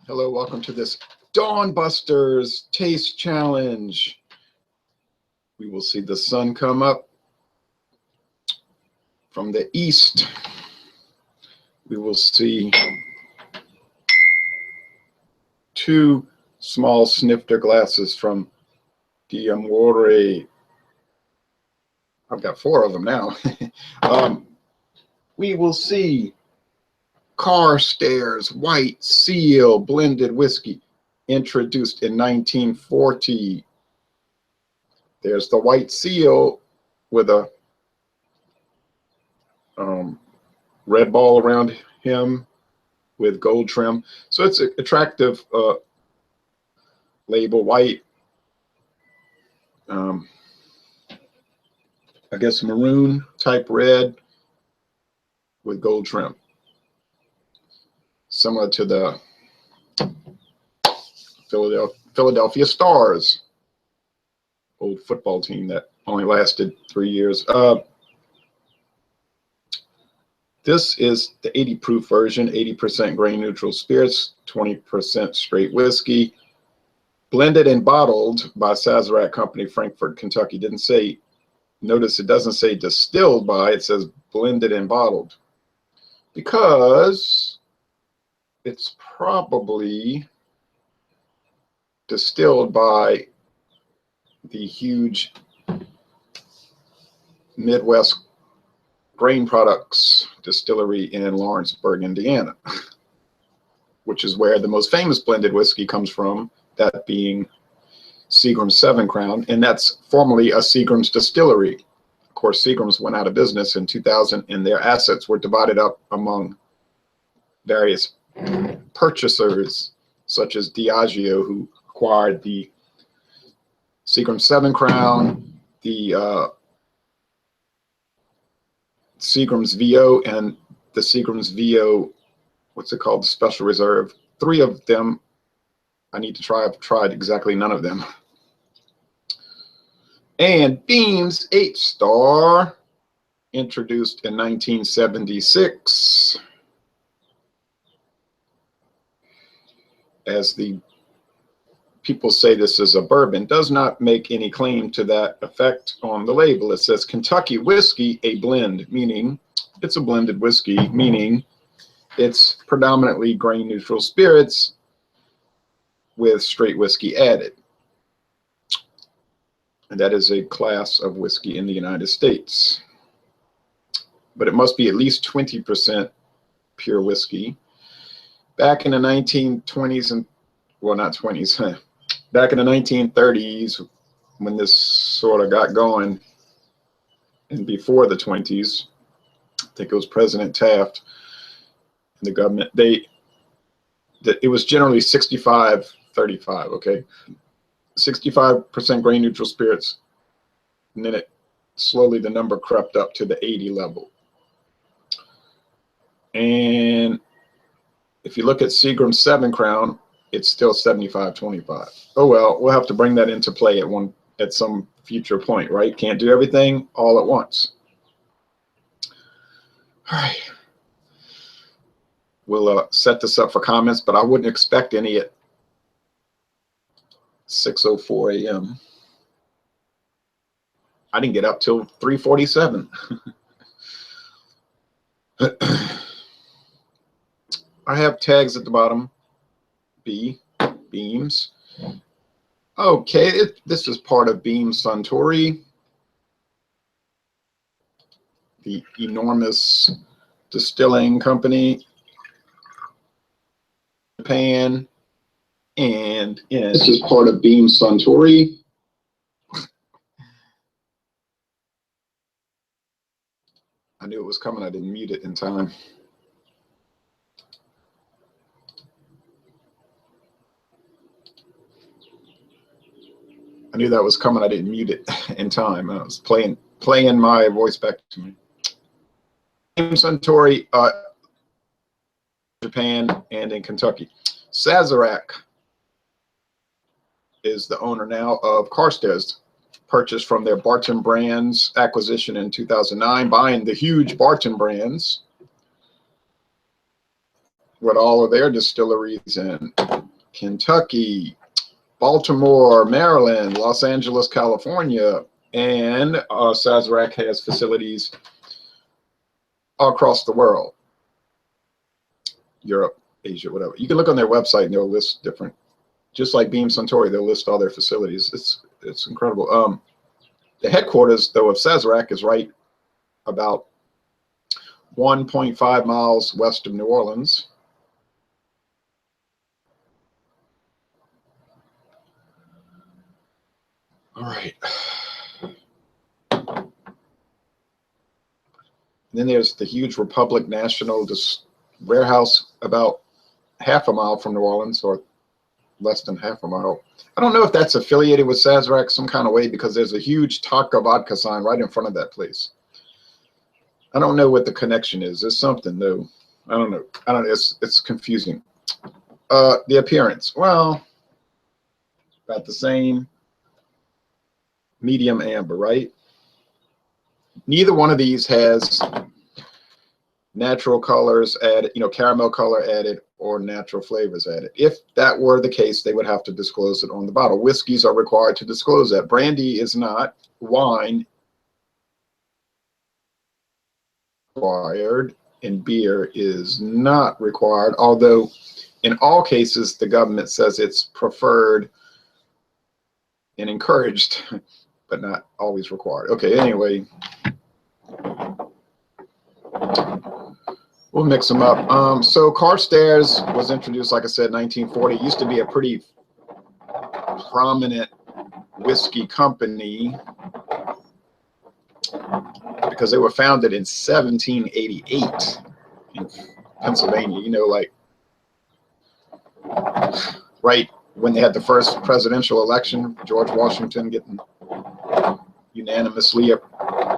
Hello, welcome to this Dawn Busters Taste Challenge. We will see the sun come up from the east. We will see two small snifter glasses from Diamore. I've got four of them now. We will see Carstairs White Seal blended whiskey, introduced in 1940. There's the White Seal with a red ball around him with gold trim. So it's an attractive label, white, I guess maroon type red with gold trim. Similar to the Philadelphia Stars, old football team that only lasted 3 years. This is the 80 proof version, 80% grain neutral spirits, 20% straight whiskey, blended and bottled by Sazerac Company, Frankfort, Kentucky. Didn't say, notice it doesn't say distilled by, it says blended and bottled, because it's probably distilled by the huge Midwest Grain Products distillery in Lawrenceburg, Indiana, which is where the most famous blended whiskey comes from, that being Seagram's 7 Crown, and that's formerly a Seagram's distillery. Of course, Seagram's went out of business in 2000, and their assets were divided up among various purchasers, such as Diageo, who acquired the Seagram's 7 Crown, the Seagram's VO, and the Seagram's VO, what's it called, Special Reserve. 3 of them I need to try. I've tried exactly none of them. And Beam's 8-Star, introduced in 1976 as the people say this is a bourbon, does not make any claim to that effect on the label. It says Kentucky whiskey, a blend, meaning it's a blended whiskey, meaning it's predominantly grain neutral spirits with straight whiskey added. And that is a class of whiskey in the United States. But it must be at least 20% pure whiskey. Back in the 1920s, and well, not 20s, back in the 1930s, when this sort of got going, and before the 20s, I think it was President Taft and the government, it was generally 65-35, okay? 65% grain neutral spirits, and then slowly the number crept up to the 80 level. And if you look at Seagram's 7 Crown, it's still 75-25. Oh well, we'll have to bring that into play at some future point, right? Can't do everything all at once. All right. We'll set this up for comments, but I wouldn't expect any at 6:04 a.m. I didn't get up till 3:47. I have tags at the bottom. Beams. Okay, this is part of Beam Suntory, the enormous distilling company, Japan, and this is part of Beam Suntory. I knew it was coming. I didn't mute it in time. I knew that was coming. I didn't mute it in time. I was playing my voice back to me. Beam Suntory, Japan, and in Kentucky. Sazerac is the owner now of Carstairs, purchased from their Barton Brands acquisition in 2009, buying the huge Barton Brands, with all of their distilleries in Kentucky, Baltimore, Maryland, Los Angeles, California, and Sazerac has facilities all across the world, Europe, Asia, whatever. You can look on their website and they'll list different, just like Beam Suntory, they'll list all their facilities. It's incredible. The headquarters, though, of Sazerac is right about 1.5 miles west of New Orleans. All right. Then there's the huge Republic National warehouse about half a mile from New Orleans, or less than half a mile. I don't know if that's affiliated with Sazerac some kind of way, because there's a huge Taka vodka sign right in front of that place. I don't know what the connection is. There's something though. I don't know. It's confusing. The appearance, well, about the same. Medium amber, right? Neither one of these has natural colors added, caramel color added, or natural flavors added. If that were the case, they would have to disclose it on the bottle. Whiskeys are required to disclose that. Brandy is not. Wine required, and beer is not required, although in all cases the government says it's preferred and encouraged, but not always required. Okay, anyway, we'll mix them up. So Carstairs was introduced, like I said, 1940. It used to be a pretty prominent whiskey company because they were founded in 1788 in Pennsylvania, like right when they had the first presidential election, George Washington getting unanimously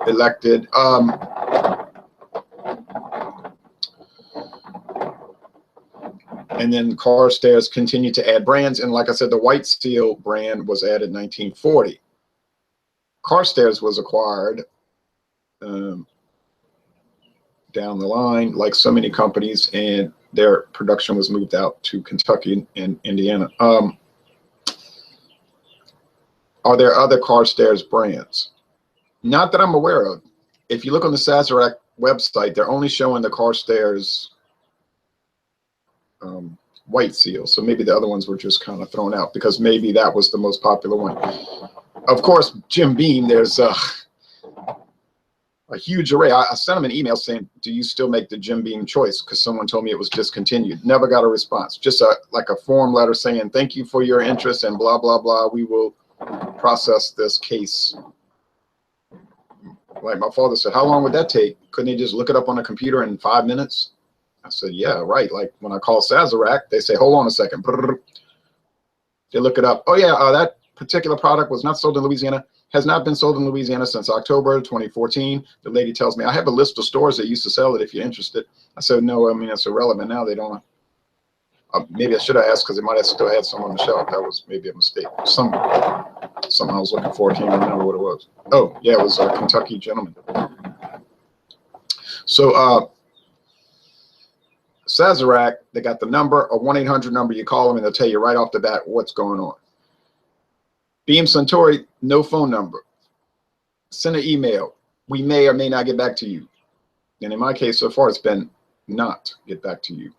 elected. And then Carstairs continued to add brands. And like I said, the White Seal brand was added in 1940. Carstairs was acquired down the line, like so many companies, and their production was moved out to Kentucky and Indiana. Are there other Carstairs brands? Not that I'm aware of. If you look on the Sazerac website, they're only showing the Carstairs White Seal. So maybe the other ones were just kind of thrown out because maybe that was the most popular one. Of course, Jim Beam, there's a huge array. I sent him an email saying, do you still make the Jim Beam choice? Because someone told me it was discontinued. Never got a response. Just like a form letter saying, thank you for your interest and blah, blah, blah. We will process this case. Like my father said, how long would that take? Couldn't they just look it up on a computer in 5 minutes? I said, yeah, right. Like when I call Sazerac, they say, hold on a second. They look it up. Oh, yeah, that particular product was not sold in Louisiana, has not been sold in Louisiana since October 2014. The lady tells me, I have a list of stores that used to sell it if you're interested. I said, no, I mean, it's irrelevant now. They don't. Maybe I should have asked because they might have still had some on the shelf. That was maybe a mistake. Something I was looking for. I can't remember what it was. Oh, yeah, it was a Kentucky gentleman. So Sazerac, they got the number, a 1-800 number. You call them and they'll tell you right off the bat what's going on. Beam Suntory, no phone number. Send an email. We may or may not get back to you. And in my case, so far, it's been not get back to you.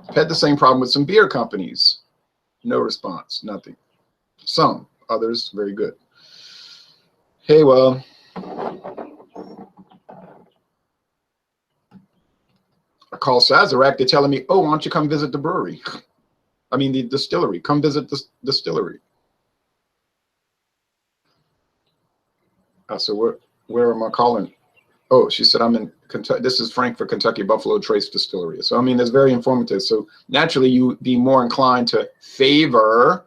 I've had the same problem with some beer companies. No response, nothing. Some, others, very good. Hey, well, I call Sazerac. They're telling me, oh, why don't you come visit the brewery? I mean, the distillery. Come visit the distillery. I said, where am I calling? Oh, she said, I'm in Kentucky. This is Frankfort, Kentucky, Buffalo Trace Distillery. So, I mean, that's very informative. So naturally, you'd be more inclined to favor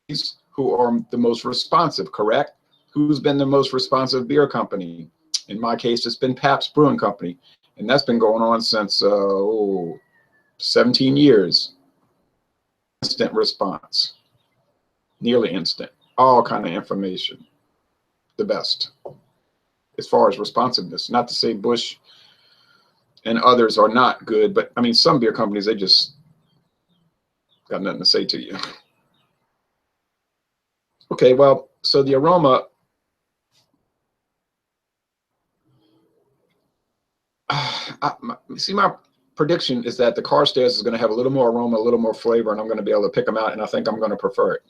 these who are the most responsive, correct? Who's been the most responsive beer company? In my case, it's been Pabst Brewing Company. And that's been going on since 17 years. Instant response, nearly instant, all kind of information. The best as far as responsiveness. Not to say Bush and others are not good. But I mean, some beer companies, they just got nothing to say to you. Okay, well, so the Aroma, see, my prediction is that the Carstairs is going to have a little more aroma, a little more flavor, and I'm going to be able to pick them out, and I think I'm going to prefer it.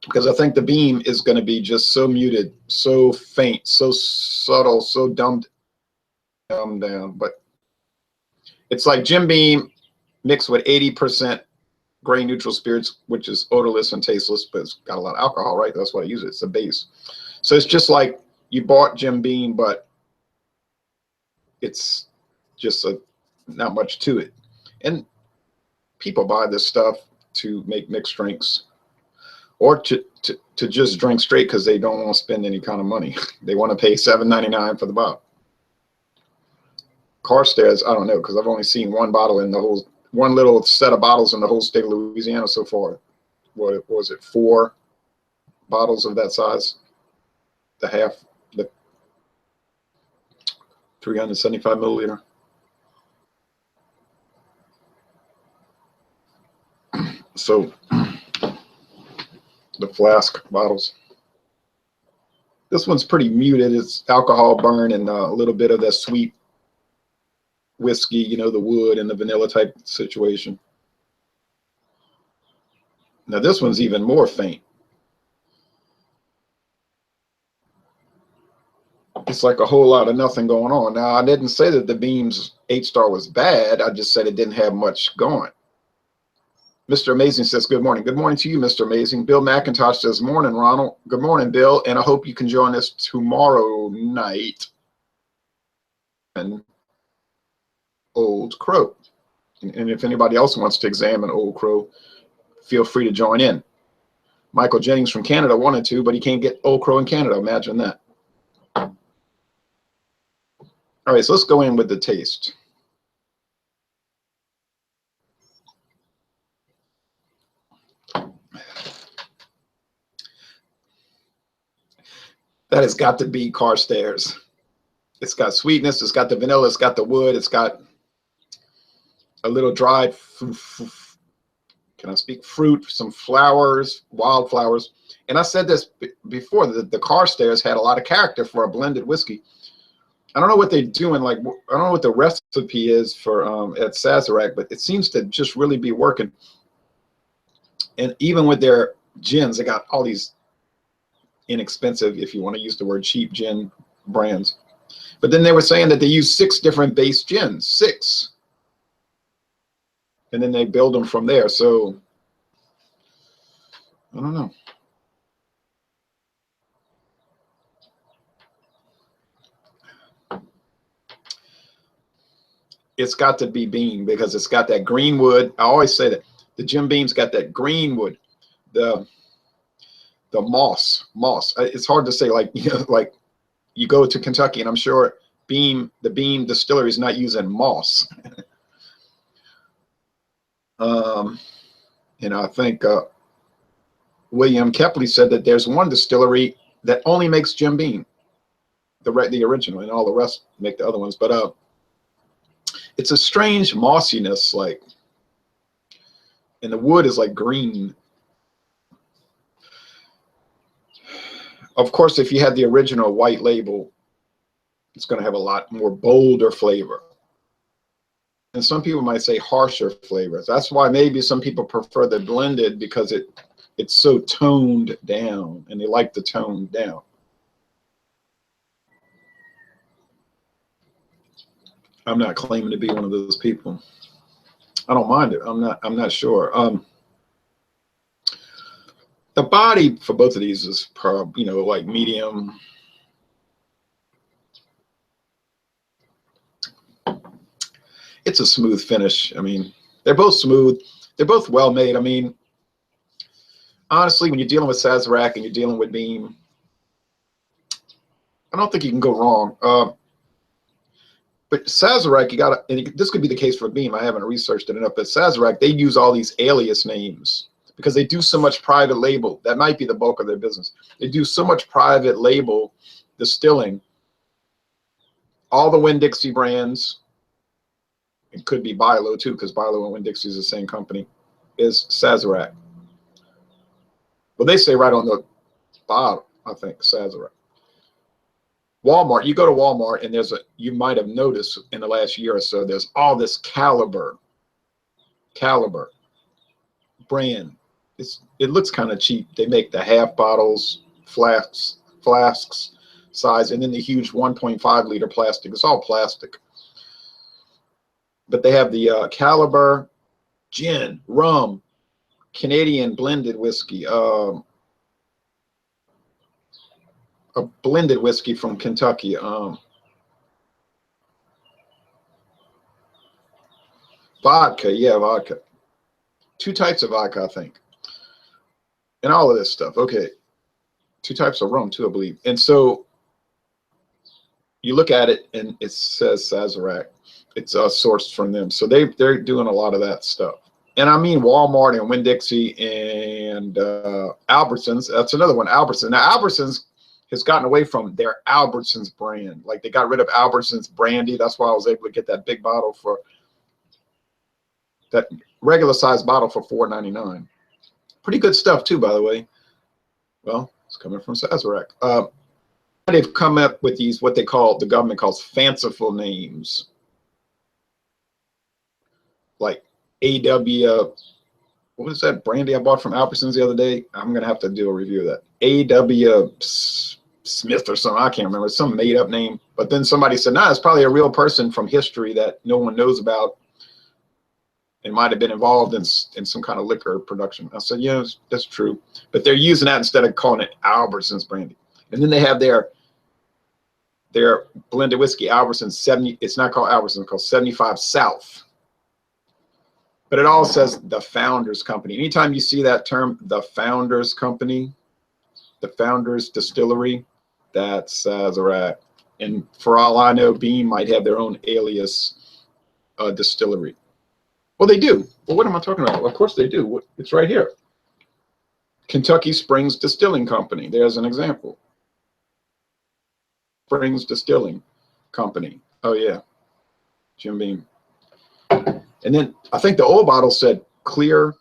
Because I think the Beam is going to be just so muted, so faint, so subtle, so dumbed down. But it's like Jim Beam mixed with 80% grain neutral spirits, which is odorless and tasteless, but it's got a lot of alcohol, right? That's why I use it. It's a base. So it's just like you bought Jim Beam, but it's just not much to it. And people buy this stuff to make mixed drinks, or to just drink straight because they don't want to spend any kind of money. They want to pay $7.99 for the bottle. Carstairs, I don't know, because I've only seen one bottle in the whole, one little set of bottles in the whole state of Louisiana so far. What was it, 4 bottles of that size? The 375 milliliter. So the flask bottles. This one's pretty muted. It's alcohol burn and a little bit of that sweet whiskey, you know, the wood and the vanilla type situation. Now this one's even more faint. It's like a whole lot of nothing going on. Now, I didn't say that the Beam's 8-star was bad. I just said it didn't have much going. Mr. Amazing says, good morning. Good morning to you, Mr. Amazing. Bill McIntosh says, morning, Ronald. Good morning, Bill. And I hope you can join us tomorrow night. And Old Crow. And if anybody else wants to examine Old Crow, feel free to join in. Michael Jennings from Canada wanted to, but he can't get Old Crow in Canada. Imagine that. All right, so let's go in with the taste. That has got to be Carstairs. It's got sweetness, it's got the vanilla, it's got the wood, it's got a little dried, can I speak, fruit, some flowers, wildflowers. And I said this before, that the Carstairs had a lot of character for a blended whiskey. I don't know what they're doing, like, I don't know what the recipe is for at Sazerac, but it seems to just really be working. And even with their gins, they got all these inexpensive, if you want to use the word cheap, gin brands. But then they were saying that they use 6 different base gins, 6. And then they build them from there. So I don't know. It's got to be Beam because it's got that green wood. I always say that the Jim Beam's got that green wood, the moss. It's hard to say, like, you know, like you go to Kentucky and I'm sure the Beam distillery is not using moss. And I think William Kepley said that there's one distillery that only makes Jim Beam, the original, and all the rest make the other ones. But it's a strange mossiness, like, and the wood is like green. Of course, if you had the original white label, it's going to have a lot more bolder flavor. And some people might say harsher flavors. That's why maybe some people prefer the blended, because it's so toned down, and they like the tone down. I'm not claiming to be one of those people. I don't mind it. I'm not sure. The body for both of these is probably, you know, like medium. It's a smooth finish. I mean, they're both smooth. They're both well made. I mean, honestly, when you're dealing with Sazerac and you're dealing with Beam, I don't think you can go wrong. But Sazerac, you got to, and this could be the case for Beam. I haven't researched it enough, but Sazerac, they use all these alias names because they do so much private label. That might be the bulk of their business. They do so much private label distilling. All the Winn-Dixie brands, it could be Bilo too, because Bilo and Winn-Dixie is the same company, is Sazerac. Well, they say right on the bottom, I think, Sazerac. Walmart, you go to Walmart and you might have noticed in the last year or so, there's all this Caliber brand. It looks kind of cheap. They make the half bottles, flasks size, and then the huge 1.5 liter plastic. It's all plastic. But they have the Caliber gin, rum, Canadian blended whiskey, a blended whiskey from Kentucky, vodka, yeah, vodka. 2 types of vodka, I think, and all of this stuff. Okay, 2 types of rum too, I believe. And so you look at it, and it says Sazerac. It's sourced from them, so they're doing a lot of that stuff. And I mean Walmart and Winn-Dixie and Albertsons. That's another one, Albertsons. Now Albertsons has gotten away from their Albertsons brand. Like, they got rid of Albertsons brandy. That's why I was able to get that big bottle for that regular size bottle for $4.99. Pretty good stuff too, by the way. Well, it's coming from Sazerac. They've come up with these, what the government calls fanciful names, like AW. What was that brandy I bought from Albertsons the other day? I'm gonna have to do a review of that. AW Smith or something. I can't remember. Some made up name. But then somebody said, nah, it's probably a real person from history that no one knows about and might have been involved in some kind of liquor production. I said, yeah, that's true. But they're using that instead of calling it Albertsons brandy. And then they have their blended whiskey, Albertsons 70. It's not called Albertsons, it's called 75 South. But it all says the Founders Company. Anytime you see that term, the Founders Company, the Founders Distillery, that's Sazerac. And for all I know, Beam might have their own alias distillery. Well, they do. Well, what am I talking about? Well, of course they do. It's right here. Kentucky Springs Distilling Company. There's an example. Springs Distilling Company. Oh, yeah. Jim Beam. And then I think the old bottle said Clear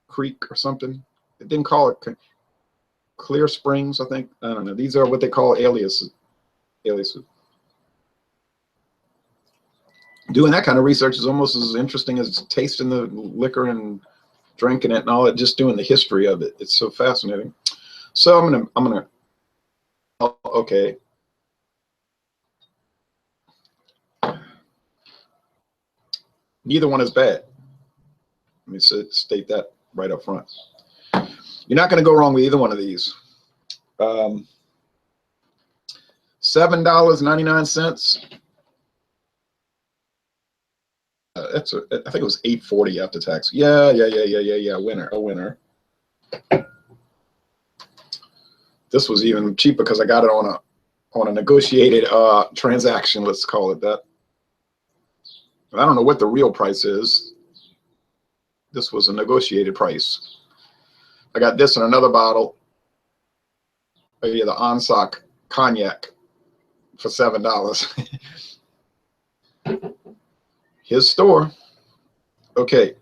Creek or something. It didn't call it Clear Springs, I think. I don't know. These are what they call aliases. Doing that kind of research is almost as interesting as tasting the liquor and drinking it and all that, just doing the history of it. It's so fascinating. So I'm gonna okay. Neither one is bad. Let me state that right up front. You're not going to go wrong with either one of these. $7.99. I think it was $8.40 after tax. Yeah. A winner. This was even cheaper because I got it on a negotiated transaction. Let's call it that. I don't know what the real price is. This was a negotiated price. I got this in another bottle. Oh, yeah, the Ansac cognac for $7. His store. Okay.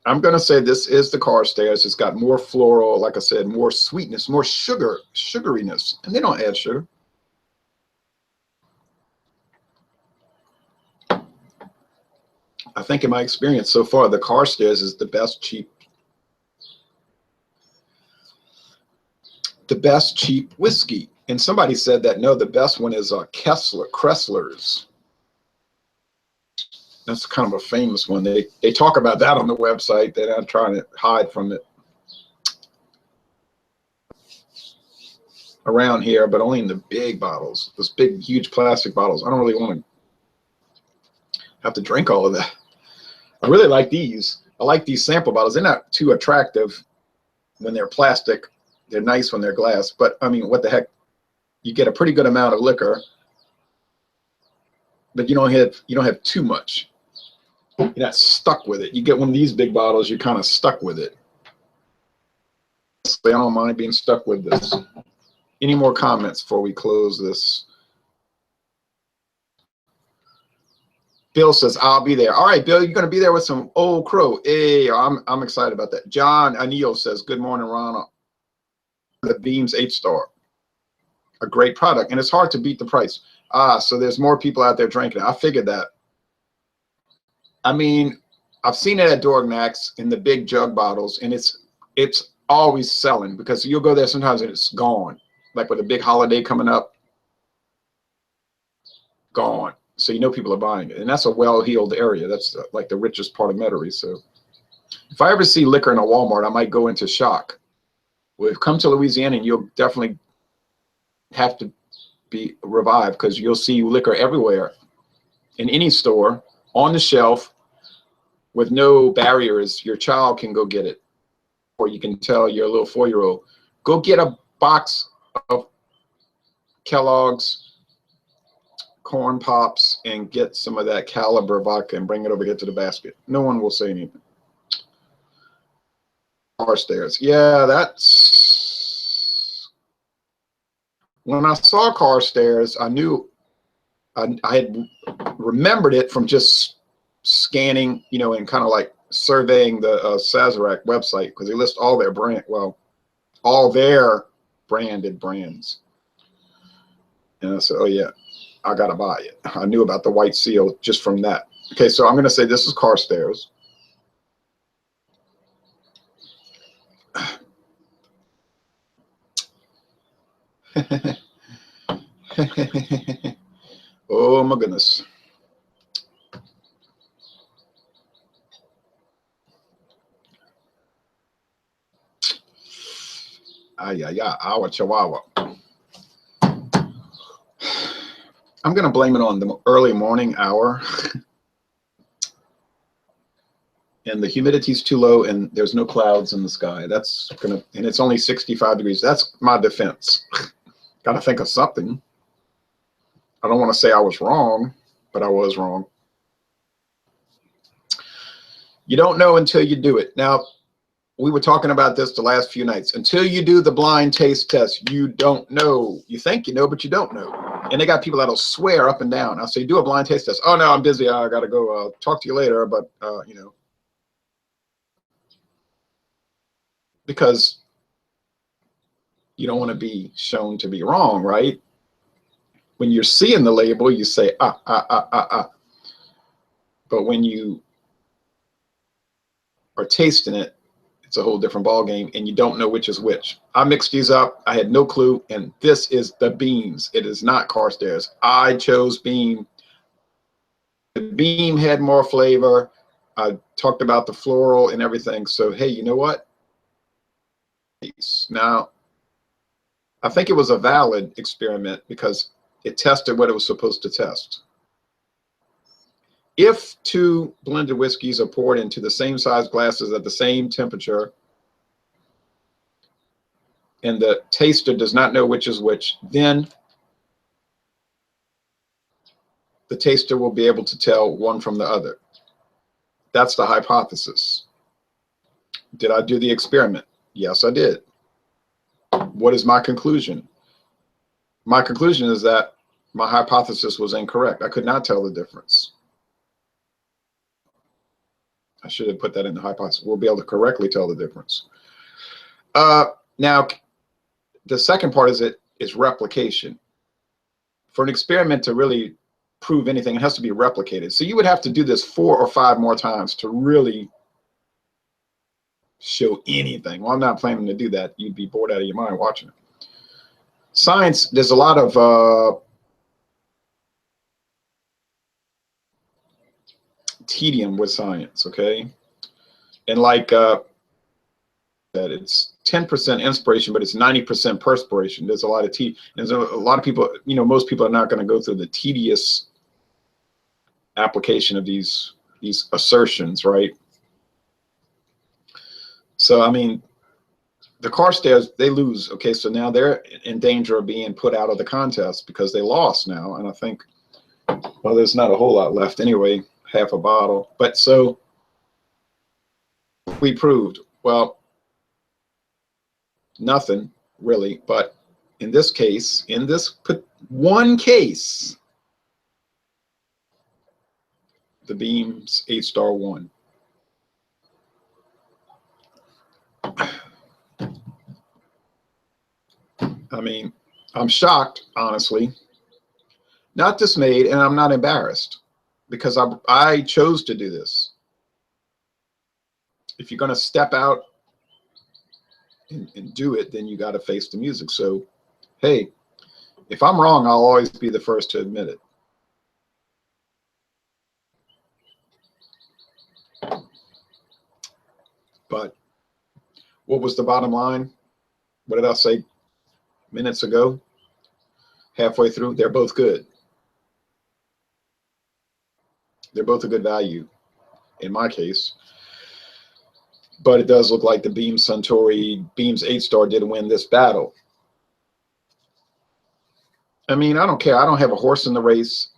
I'm going to say this is the Carstairs. It's got more floral, like I said, more sweetness, more sugariness. And they don't add sugar. I think in my experience so far, the Carstairs is the best cheap whiskey. And somebody said that, no, the best one is Kressler's. That's kind of a famous one. They talk about that on the website. They're not trying to hide from it around here, but only in the big bottles, those big, huge plastic bottles. I don't really want to have to drink all of that. I really like these. I like these sample bottles. They're not too attractive when they're plastic. They're nice when they're glass. But I mean, what the heck? You get a pretty good amount of liquor, but you don't have too much. You're not stuck with it. You get one of these big bottles, you're kind of stuck with it. I don't mind being stuck with this. Any more comments before we close this? Bill says, I'll be there. All right, Bill, you're going to be there with some Old Crow. Hey, I'm excited about that. John Anil says, good morning, Ronald. The Beams 8-star. A great product, and it's hard to beat the price. So there's more people out there drinking it. I figured that. I mean, I've seen it at Dorgnac's in the big jug bottles, and it's always selling because you'll go there sometimes and it's gone. Like with a big holiday coming up, gone. So you know people are buying it, and that's a well-heeled area. That's like the richest part of Metairie. So if I ever see liquor in a Walmart, I might go into shock. Well, come to Louisiana, and you'll definitely have to be revived because you'll see liquor everywhere in any store on the shelf with no barriers. Your child can go get it, or you can tell your little 4-year-old, go get a box of Kellogg's corn pops and get some of that Caliber vodka and bring it over here to the basket. No one will say anything. Carstairs. Yeah, that's when I saw Carstairs, I knew I had remembered it from just scanning, you know, and kind of like surveying the Sazerac website because they list all their all their branded brands. And I said, oh yeah, I gotta buy it. I knew about the white seal just from that. Okay, so I'm gonna say this is Carstairs. Oh my goodness. Awa chihuahua. I'm going to blame it on the early morning hour. And the humidity's too low and there's no clouds in the sky. That's going to, and it's only 65 degrees. That's my defense. Got to think of something. I don't want to say I was wrong, but I was wrong. You don't know until you do it. Now, we were talking about this the last few nights. Until you do the blind taste test, you don't know. You think you know, but you don't know. And they got people that'll swear up and down. I'll say, do a blind taste test. Oh, no, I'm busy. I got to go. Talk to you later. But, you know, because you don't want to be shown to be wrong, right? When you're seeing the label, you say, But when you are tasting it, it's a whole different ball game, and you don't know which is which. I mixed these up. I had no clue, and this is the Beams. It is not Carstairs. I chose Beam. The Beam had more flavor. I talked about the floral and everything. So, hey, you know what? Now, I think it was a valid experiment because it tested what it was supposed to test. If 2 blended whiskeys are poured into the same size glasses at the same temperature, and the taster does not know which is which, then the taster will be able to tell one from the other. That's the hypothesis. Did I do the experiment? Yes, I did. What is my conclusion? My conclusion is that my hypothesis was incorrect. I could not tell the difference. I should have put that in the hypothesis. We'll be able to correctly tell the difference. Now, the second part is replication. For an experiment to really prove anything, it has to be replicated. So you would have to do this 4 or 5 more times to really show anything. Well, I'm not planning to do that. You'd be bored out of your mind watching it. Science, there's a lot of tedium with science, okay? And like that, it's 10% inspiration, but it's 90% perspiration. There's a lot of there's a lot of people, you know, most people are not going to go through the tedious application of these assertions, right? So, I mean, the Carstairs, they lose. Okay, so now they're in danger of being put out of the contest because they lost now. And I think, well, there's not a whole lot left anyway, half a bottle. But so we proved, well, nothing really. But in this case, in this one case, the Beams 8-star one. I mean, I'm shocked, honestly, not dismayed, and I'm not embarrassed, because I chose to do this. If you're going to step out and do it, then you got to face the music. So, hey, if I'm wrong, I'll always be the first to admit it. But what was the bottom line? What did I say minutes ago? Halfway through, they're both good. They're both a good value in my case. But it does look like the Beams 8-star did win this battle. I mean, I don't care. I don't have a horse in the race.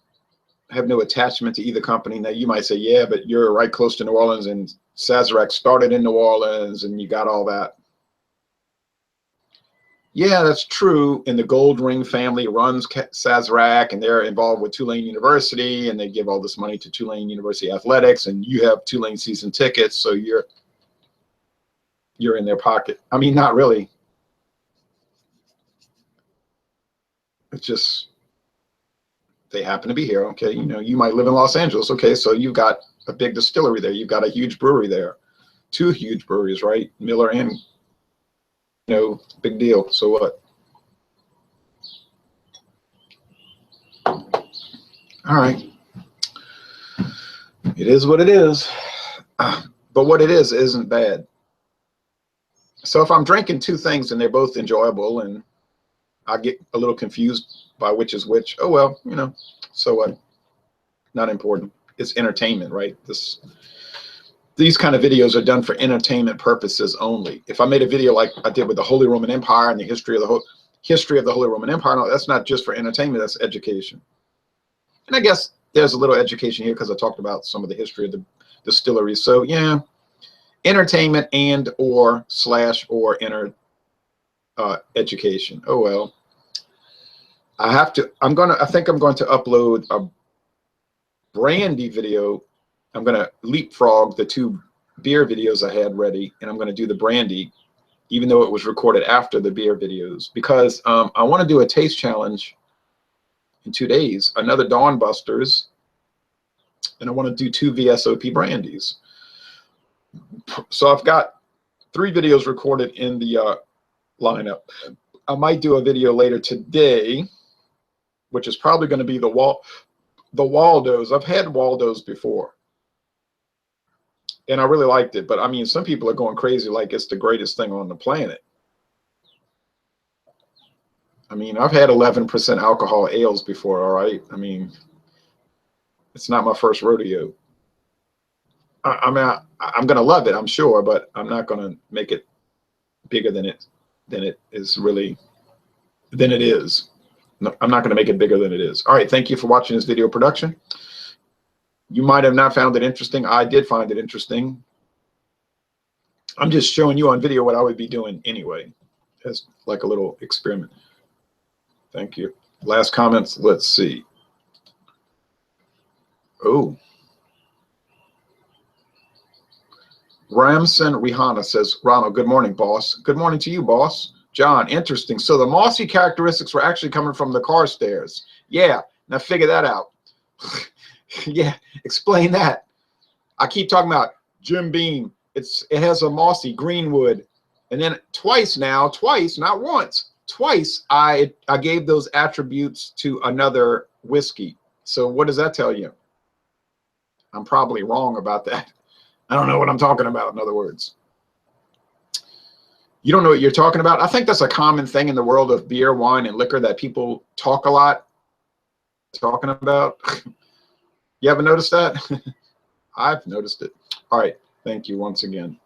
I have no attachment to either company. Now, you might say, yeah, but you're right close to New Orleans, and Sazerac started in New Orleans, and you got all that. Yeah, that's true. And the Gold Ring family runs Sazerac, and they're involved with Tulane University, and they give all this money to Tulane University Athletics, and you have Tulane season tickets, so you're in their pocket. I mean, not really. It's just they happen to be here. Okay, you know, you might live in Los Angeles. Okay, so you've got a big distillery there. You've got a huge brewery there. 2 huge breweries, right? Miller and, you know, big deal. So what? All right. It is what it is. But what it is isn't bad. So if I'm drinking 2 things and they're both enjoyable and I get a little confused by which is which, oh well, you know, so what? Not important. It's entertainment, right? These kind of videos are done for entertainment purposes only. If I made a video like I did with the Holy Roman Empire and the history of the Holy Roman Empire, no, that's not just for entertainment, that's education. And I guess there's a little education here because I talked about some of the history of the distilleries. So yeah, entertainment and or education. Oh well. I think I'm going to upload a brandy video. I'm going to leapfrog the 2 beer videos I had ready, and I'm going to do the brandy, even though it was recorded after the beer videos, because I want to do a taste challenge in 2 days, another Dawn Busters, and I want to do 2 VSOP brandies. So I've got 3 videos recorded in the lineup. I might do a video later today, which is probably going to be the Waldos. I've had Waldos before, and I really liked it. But I mean, some people are going crazy like it's the greatest thing on the planet. I mean, I've had 11% alcohol ales before, all right? I mean, it's not my first rodeo. I mean, I'm going to love it, I'm sure, but I'm not going to make it bigger than it is. No, I'm not going to make it bigger than it is. All right, thank you for watching this video production. You might have not found it interesting. I did find it interesting. I'm just showing you on video what I would be doing anyway, as like a little experiment. Thank you. Last comments, let's see. Oh. Ramson Rihanna says, Ronald, good morning, boss. Good morning to you, boss. John, interesting. So the mossy characteristics were actually coming from the Carstairs. Yeah, now figure that out. Yeah, explain that. I keep talking about Jim Beam. It has a mossy greenwood. And then twice, not once, twice I gave those attributes to another whiskey. So what does that tell you? I'm probably wrong about that. I don't know what I'm talking about, in other words. You don't know what you're talking about? I think that's a common thing in the world of beer, wine, and liquor that people talk a lot talking about. You haven't noticed that? I've noticed it. All right. Thank you once again.